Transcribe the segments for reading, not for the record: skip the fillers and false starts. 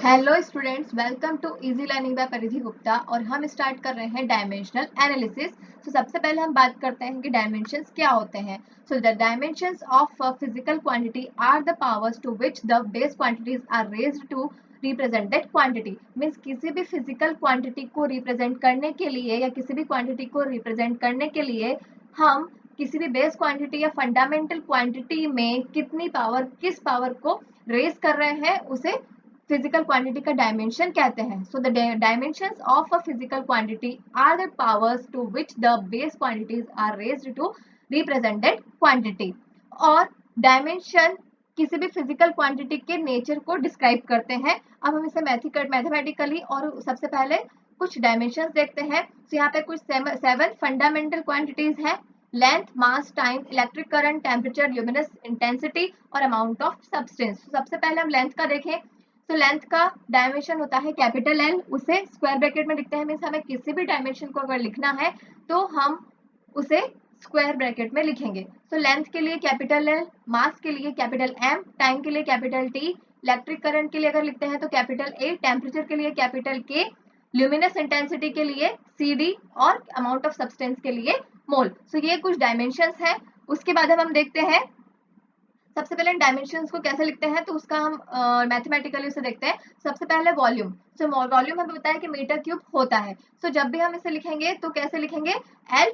Hello students, welcome to easy learning by Paridhi Gupta. और हम start कर रहे हैं डायमेंशनल एनालिसिस। तो सबसे पहले हम बात करते हैं कि डायमेंशंस क्या होते हैं। So the dimensions of physical quantity are the powers to which the base quantities are raised to represent that quantity. Means किसी भी फिजिकल क्वांटिटी को रिप्रेजेंट करने के लिए या किसी भी क्वांटिटी को रिप्रेजेंट करने के लिए हम किसी भी बेस क्वांटिटी या फंडामेंटल क्वांटिटी में कितनी पावर, किस पावर को रेज कर रहे हैं, उसे फिजिकल क्वांटिटी का डायमेंशन कहते हैं। So the dimensions of a physical quantity are the powers to which the base quantities are raised to represent that quantity. और डायमेंशन किसी भी फिजिकल क्वांटिटी के नेचर को डिस्क्राइब करते हैं। अब हम इसे मैथमेटिकली और सबसे पहले कुछ डायमेंशंस देखते हैं। तो यहाँ पे कुछ 7 फंडामेंटल क्वांटिटीज हैं: length, mass, time, electric current, temperature, luminous intensity और अमाउंट ऑफ सब्सटेंस। सबसे पहले हम लेंथ का देखें। तो लेंथ का डायमेंशन होता है कैपिटल एल, उसे स्क्वायर ब्रैकेट में लिखते हैं। मीन्स हमें किसी भी डायमेंशन को अगर लिखना है तो हम उसे स्क्वायर ब्रैकेट में लिखेंगे। तो लेंथ के लिए कैपिटल एल, मास के लिए कैपिटल एम, टाइम के लिए कैपिटल टी, इलेक्ट्रिक करंट के लिए अगर लिखते हैं तो कैपिटल ए, टेम्परेचर के लिए कैपिटल के, ल्यूमिनस इंटेंसिटी के लिए सी डी और अमाउंट ऑफ सब्सटेंस के लिए मोल। सो ये कुछ डायमेंशंस हैं। उसके बाद हम देखते हैं सबसे पहले डायमेंशंस को कैसे लिखते हैं, तो उसका हम मैथमेटिकली उसे देखते हैं। सबसे पहले वॉल्यूम। सो वॉल्यूम हमें बताया कि मीटर क्यूब होता है। सो जब भी हम इसे लिखेंगे तो कैसे लिखेंगे, L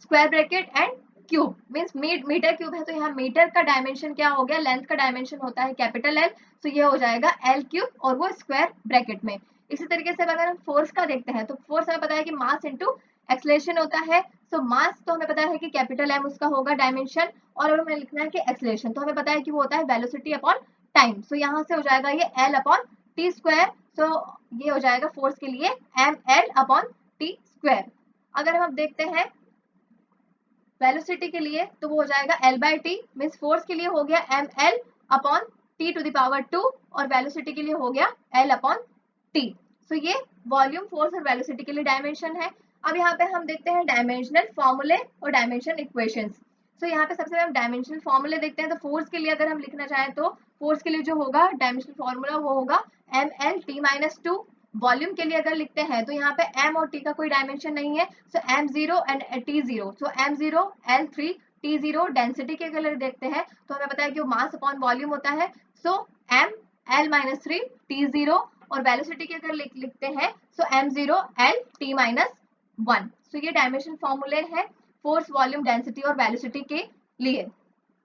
square bracket and cube. Means metre cube है तो यहाँ मीटर का डायमेंशन क्या हो गया, लेंथ का डायमेंशन होता है कैपिटल एल, तो ये हो जाएगा एल क्यूब और वो स्क्वायर ब्रैकेट में। इसी तरीके से अगर हम फोर्स का देखते हैं तो फोर्स हमें पता है कि मास इंटू एक्सलेशन होता है। सो मास तो हमें पता है कि कैपिटल एम उसका होगा डायमेंशन, और अगर हमें लिखना है कि एक्सलेशन तो हमें पता है कि वो होता है वेलोसिटी अपॉन टाइम। सो यहाँ से हो जाएगा ये L upon T square. So ये हो जाएगा फोर्स के लिए M L upon T square. अगर हम देखते हैं वेलोसिटी के लिए तो वो हो जाएगा L by T. Means force के लिए हो गया M L upon T to the power 2 और वेलोसिटी के लिए हो गया एल अपॉन टी। सो ये वॉल्यूम, फोर्स और वेलोसिटी के लिए डायमेंशन है। अब यहाँ पे हम देखते हैं डायमेंशनल फॉर्मूले और डायमेंशन इक्वेशंस। सो यहाँ पे सबसे पहले हम डायमेंशनल फॉर्मूले देखते हैं। तो फोर्स के लिए अगर हम लिखना चाहें तो फोर्स के लिए जो होगा डायमेंशनल फॉर्मूला वो होगा M L T minus two. Volume के लिए अगर लिखते हैं तो यहाँ पे m और t का कोई डायमेंशन नहीं है। सो m0 and t0। So m0 l3 t0। Density के अगर देखते हैं तो हमें पता है कि वो मास अपॉन वॉल्यूम होता है। सो m l माइनस 3 t0। और वेलोसिटी के अगर लिखते हैं सो m0 l t माइनस 1। सो ये डायमेंशन फॉर्मूले हैं फोर्स, वॉल्यूम, डेंसिटी और वेलोसिटी के लिए।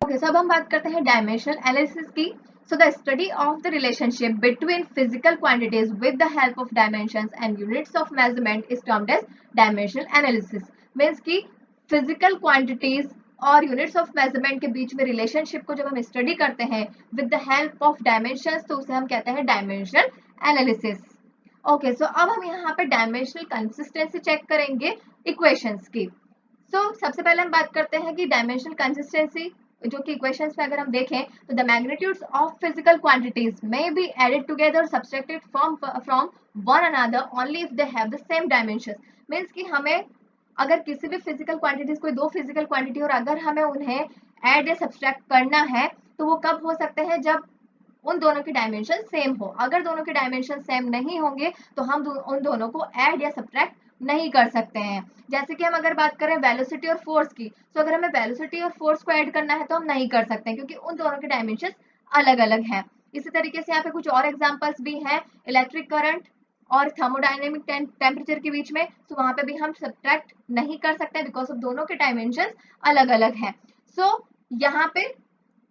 ओके, सब हम बात करते हैं डायमेंशनल एनालिसिस की। So the study of the relationship between physical quantities with the help of dimensions and units of measurement is termed as dimensional analysis. Means कि physical quantities और units of measurement के बीच में relationship को जब हम study करते हैं with the help of dimensions तो उसे हम कहते हैं dimensional analysis. ओके, सो अब हम यहाँ पे dimensional consistency check करेंगे equations की। सबसे पहले हम बात करते हैं कि डायमेंशनल कंसिस्टेंसी, जो कि इक्वेशंस में अगर हम देखें तो the magnitudes of physical quantities may be added together subtracted from one another only if they have the same dimensions. Means कि हमें अगर किसी भी फिजिकल क्वांटिटीज, कोई दो फिजिकल क्वांटिटी, और अगर हमें उन्हें ऐड या सब्सट्रैक्ट करना है तो वो कब हो सकते हैं, जब उन दोनों के डायमेंशन सेम हो। अगर दोनों के डायमेंशन सेम नहीं होंगे तो हम उन दोनों को ऐड या सब्ट्रैक्ट नहीं कर सकते हैं। जैसे कि हम अगर बात करें वेलोसिटी और फोर्स की, तो अगर हमें वेलोसिटी और फोर्स को ऐड करना है तो हम नहीं कर सकते क्योंकि उन दोनों के डायमेंशन अलग अलग हैं। इसी तरीके से यहाँ पे कुछ और एग्जांपल्स भी हैं, इलेक्ट्रिक करंट और थर्मोडायनेमिक टेम्परेचर के बीच में। तो वहां पे भी हम सब्ट्रैक्ट नहीं कर सकते बिकॉज ऑफ दोनों के डायमेंशन अलग अलग हैं। यहाँ पे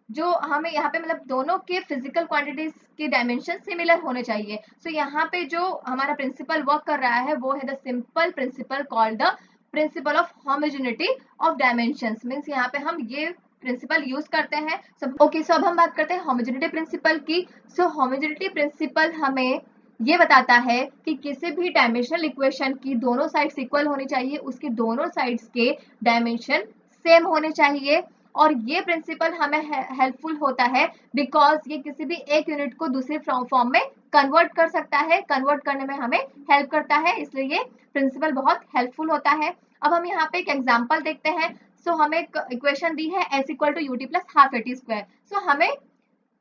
जो हमें यहाँ पे मतलब दोनों के फिजिकल क्वांटिटीज के डायमेंशन सिमिलर होने चाहिए। यहाँ पे जो हमारा प्रिंसिपल वर्क कर रहा है वो है the simple principal called the principle of homogeneity of dimensions. Means यहाँ पे हम ये प्रिंसिपल यूज करते हैं। ओके, सो अब हम बात करते हैं होमोजेनिटी प्रिंसिपल की। होमोजेनिटी प्रिंसिपल हमें ये बताता है कि किसी भी डायमेंशनल इक्वेशन की दोनों साइड्स इक्वल होनी चाहिए, उसके दोनों साइड्स के डायमेंशन सेम होने चाहिए। और ये प्रिंसिपल हमें हेल्पफुल होता है बिकॉज ये किसी भी एक यूनिट को दूसरे फॉर्म में कन्वर्ट कर सकता है, कन्वर्ट करने में हमें हेल्प करता है, इसलिए ये प्रिंसिपल बहुत हेल्पफुल होता है। अब हम यहाँ पे एक एग्जांपल देखते हैं। हमें इक्वेशन दी है s equal to U T plus half A T square. हमें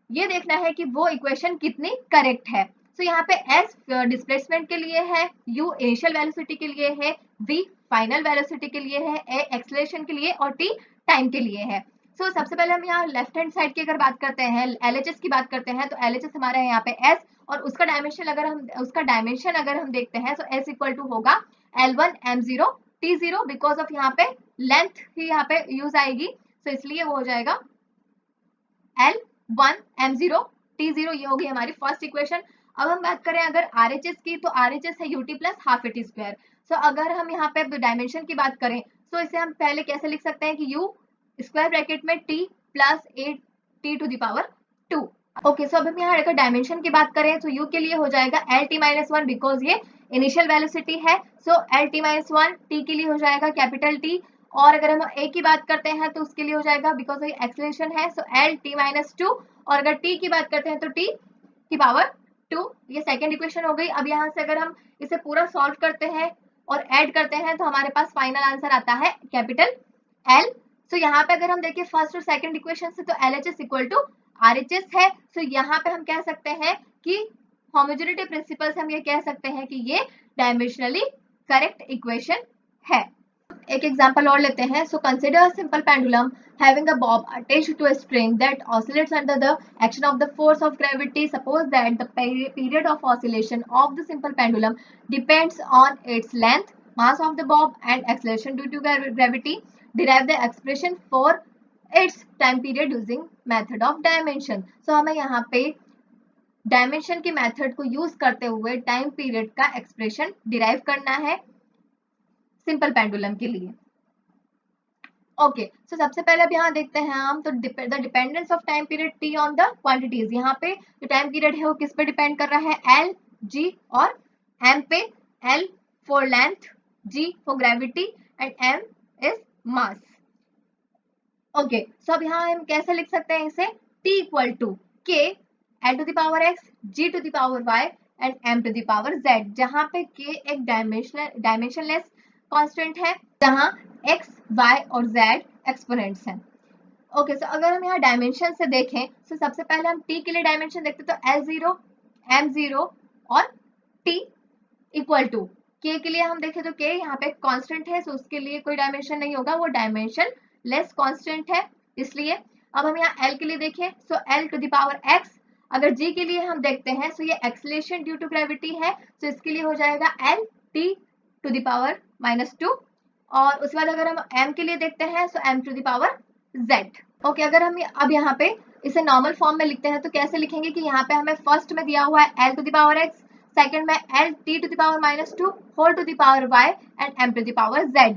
ये देखना है कि वो इक्वेशन कितनी करेक्ट है। सो यहाँ पे S डिस्प्लेसमेंट के लिए है, U इनिशियल वेलोसिटी के लिए है, V फाइनल वेलोसिटी के लिए है, A एक्सेलरेशन के लिए और T टाइम के लिए है। सो सबसे पहले हम यहाँ लेफ्ट हैंड साइड की अगर बात करते हैं, LHS की बात करते हैं, तो LHS हमारा है यहाँ पे S और उसका डायमेंशन अगर हम देखते हैं तो S इक्वल टू होगा L1 M0 T0 because of यहाँ पे लेंथ ही यहाँ पे यूज आएगी, तो इसलिए वो हो जाएगा L1 M0 T0, ये होगी हमारी फर्स्ट इक्वेशन। अब हम बात करें अगर RHS की, तो RHS है UT plus half AT square. So अगर हम यहाँ पे डायमेंशन की बात करें तो इसे हम पहले कैसे लिख सकते हैं कि U स्क्वायर ब्रैकेट में T plus AT to the power 2। Okay, so अब हम यहाँ अगर डायमेंशन की बात करें तो U के लिए हो जाएगा LT-1 बिकॉज ये इनिशियल वेलोसिटी है, सो LT-1 T के लिए हो जाएगा कैपिटल T। और अगर हम A की बात करते हैं तो उसके लिए हो जाएगा बिकॉज ये एक्सेलरेशन है, सो LT-2। और अगर T की बात करते हैं तो T की पावर 2, ये सेकेंड इक्वेशन हो गई। अब यहाँ से अगर हम इसे पूरा सॉल्व करते हैं और ऐड करते हैं तो हमारे पास फाइनल आंसर आता है कैपिटल L। सो यहाँ पे अगर हम देखें फर्स्ट और सेकंड इक्वेशन से, तो LHS इक्वल टू RHS है। सो यहाँ पे हम कह सकते हैं कि होमोजेनिटी प्रिंसिपल से हम ये कह सकते हैं कि ये डायमेंशनली करेक्ट इक्वेशन है। एक एग्जांपल और लेते हैं। So consider a simple pendulum having a bob attached to a string that oscillates under the action of the force of gravity. Suppose that the period of oscillation of the simple pendulum depends on its length, mass of the bob and acceleration due to gravity. Derive the expression for its time period using method of dimension. So हमें यहाँ पे dimension की method को use करते हुए time period का expression derive करना है सिंपल पेंडुलम के लिए। ओके, सो सबसे पहले अब यहाँ देखते हैं हम, तो the dependence of time period T on the quantities. यहाँ पे जो टाइम पीरियड है वो किस पे डिपेंड कर रहा है, एल, जी और एम पे। L for length, G for gravity and M is mass. Okay, so अब यहाँ हम कैसे लिख सकते हैं इसे, T equal to K L to the power X, G to the power Y and M to the power Z, जहाँ पे के एक डायमेंशनलेस कांस्टेंट है, जहाँ x, y और z एक्सपोनेंट्स हैं। ओके, सो अगर हम यहाँ डायमेंशन से देखें तो सबसे पहले हम t के लिए डायमेंशन देखते हैं, तो L0, M0 और t इक्वल टू k के लिए हम देखें तो k यहाँ पे कांस्टेंट है, सो उसके लिए कोई डायमेंशन नहीं होगा, वो डायमेंशन लेस कांस्टेंट है इसलिए। अब हम यहाँ L के लिए देखें, so L to the power x। अगर g के लिए हम देखते हैं तो ये एक्सेलरेशन ड्यू टू ग्रेविटी है, तो इसके लिए हो जाएगा L t to the power -2। और उसके बाद अगर हम m के लिए देखते हैं तो m to the power z। Okay, अगर हम अब यहाँ पे इसे नॉर्मल फॉर्म में लिखते हैं तो कैसे लिखेंगे कि यहाँ पे हमें फर्स्ट में दिया हुआ है l to the power x, second में l t to the power -2 whole to the power y and m to the power z।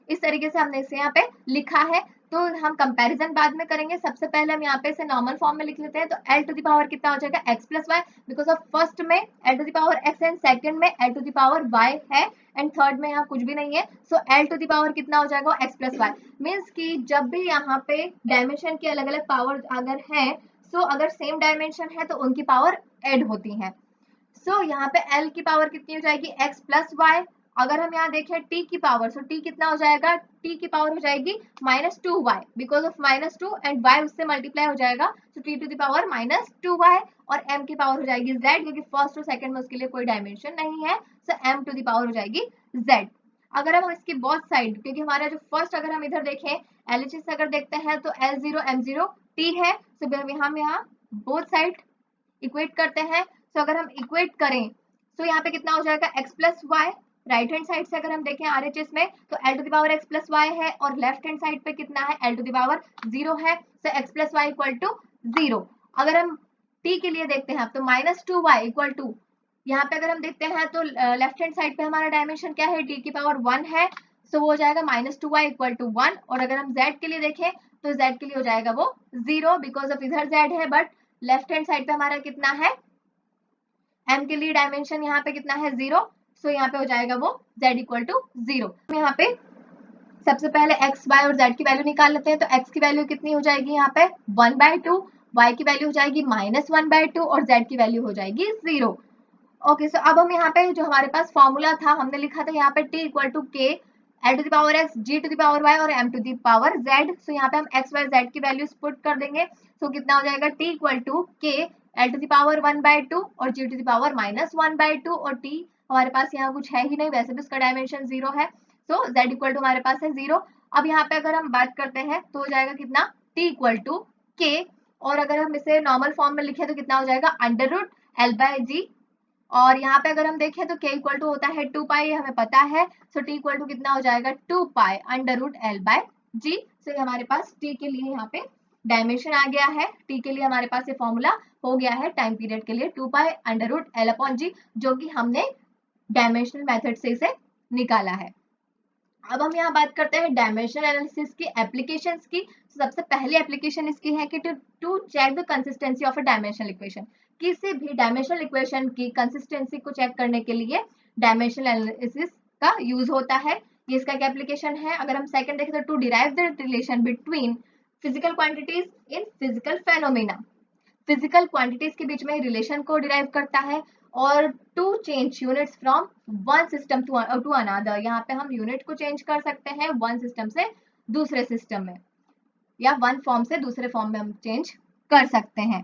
इस तरीके से हमने इसे यहाँ पे लिखा है, तो हम कंपैरिजन बाद में करेंगे। सबसे पहले हम यहाँ पे इसे नॉर्मल फॉर्म में लिख लेते हैं, तो l टू द पावर कितना हो जाएगा x plus Y, because of first में l to the power x and second में l to the power y है एंड थर्ड में यहाँ कुछ भी नहीं है, so l to the power कितना हो जाएगा x प्लस वाई। मीन्स कि जब भी यहाँ पे डायमेंशन की अलग अलग पावर अगर है, सो अगर सेम डायमेंशन है तो उनकी पावर एड होती है। सो यहाँ पे l की पावर कितनी हो जाएगी x प्लस वाई। अगर हम यहाँ देखें t की पावर, सो t कितना हो जाएगा, t की पावर हो जाएगी -2y because of -2 and y उससे मल्टीप्लाई हो जाएगा, so t to the power -2y। और m की पावर हो जाएगी z, क्योंकि फर्स्ट और सेकंड में उसके लिए कोई डायमेंशन नहीं है, सो m टू द पावर हो जाएगी z। अगर हम इसकी बोथ साइड, क्योंकि हमारा जो फर्स्ट अगर हम इधर देखें LHS से अगर देखते हैं तो L0 M0 t है, सो हम यहाँ बोथ साइड इक्वेट करते हैं। तो अगर हम इक्वेट करें तो यहाँ पे कितना हो जाएगा x plus Y. Right hand side से अगर हम देखें RHS में तो l to the power x plus Y है, और लेफ्ट हैंड साइड पे कितना है, l टू द पावर 0 है, तो x plus Y equal to 0। अगर हम t के लिए देखते हैं तो -2y इक्वल टू, यहाँ पे अगर हम देखते हैं तो लेफ्ट हैंड साइड पे हमारा डायमेंशन क्या है, t की पावर 1 है, सो वो हो जाएगा -2y इक्वल टू 1। और अगर हम z के लिए देखें तो z के लिए हो जाएगा वो 0 बिकॉज ऑफ इधर z है, बट लेफ्ट हैंड साइड पे हमारा कितना है, m के लिए डायमेंशन यहाँ पे कितना है 0, सो यहाँ पे हो जाएगा वो z इक्वल टू 0। यहाँ पे सबसे पहले x, y और z की वैल्यू निकाल लेते हैं, तो x की वैल्यू कितनी हो जाएगी यहाँ पे 1/2, y की वैल्यू हो जाएगी -1/2 और z की वैल्यू हो जाएगी 0। ओके, सो अब हम यहाँ पे जो हमारे पास फॉर्मूला था हमने लिखा था यहाँ पे t equal to k l to the power x, g to the power y और m to the power z। So यहाँ पे हम x, y, z की वैल्यूज पुट कर देंगे, सो कितना हो जाएगा t equal to k L to the power 1/2 और G टू द पावर -1/2 और T हमारे पास यहाँ कुछ है ही नहीं, वैसे भी उसका डायमेंशन 0 है, सो Z इक्वल टू हमारे पास है 0। अब यहाँ पे अगर हम बात करते हैं तो हो जाएगा कितना, T इक्वल टू K, और अगर हम इसे नॉर्मल फॉर्म में लिखे तो कितना हो जाएगा, √L/G। और यहाँ पे अगर हम देखें तो K इक्वल टू होता है 2 पाई, हमें पता है, सो T इक्वल टू कितना हो जाएगा, 2 पाई √L/G। सो हमारे पास T के लिए यहाँ पे डायमेंशन आ गया है, T के लिए हमारे पास ये फॉर्मूला हो गया है टाइम पीरियड के लिए 2 पाई √L/G, जो कि हमने डायमेंशनल मेथड से इसे निकाला है। अब हम यहाँ बात करते हैं डायमेंशनल एनालिसिस की एप्लीकेशंस की। सबसे पहली एप्लीकेशन इसकी है कि to check the consistency of a dimensional equation. किसी भी डायमेंशनल इक्वेशन की कंसिस्टेंसी को चेक करने के लिए डायमेंशनल एनालिसिस का यूज होता है। ये इसका एक एप्लीकेशन है। अगर हम सेकंड देखें तो to derive the relation between physical quantities in physical phenomena. Physical quantities के बीच में रिलेशन को डिराइव करता है। और to change units from one system to another, यहाँ पे हम यूनिट को चेंज कर सकते हैं वन सिस्टम से दूसरे सिस्टम में, या वन फॉर्म से दूसरे फॉर्म में हम चेंज कर सकते हैं।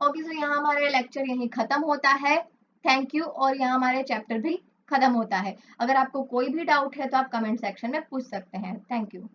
ओके, सो यहाँ हमारे लेक्चर यहीं खत्म होता है। Thank you. और यहाँ हमारे चैप्टर भी खत्म होता है। अगर आपको कोई भी डाउट है तो आप कमेंट सेक्शन में पूछ सकते हैं। Thank you.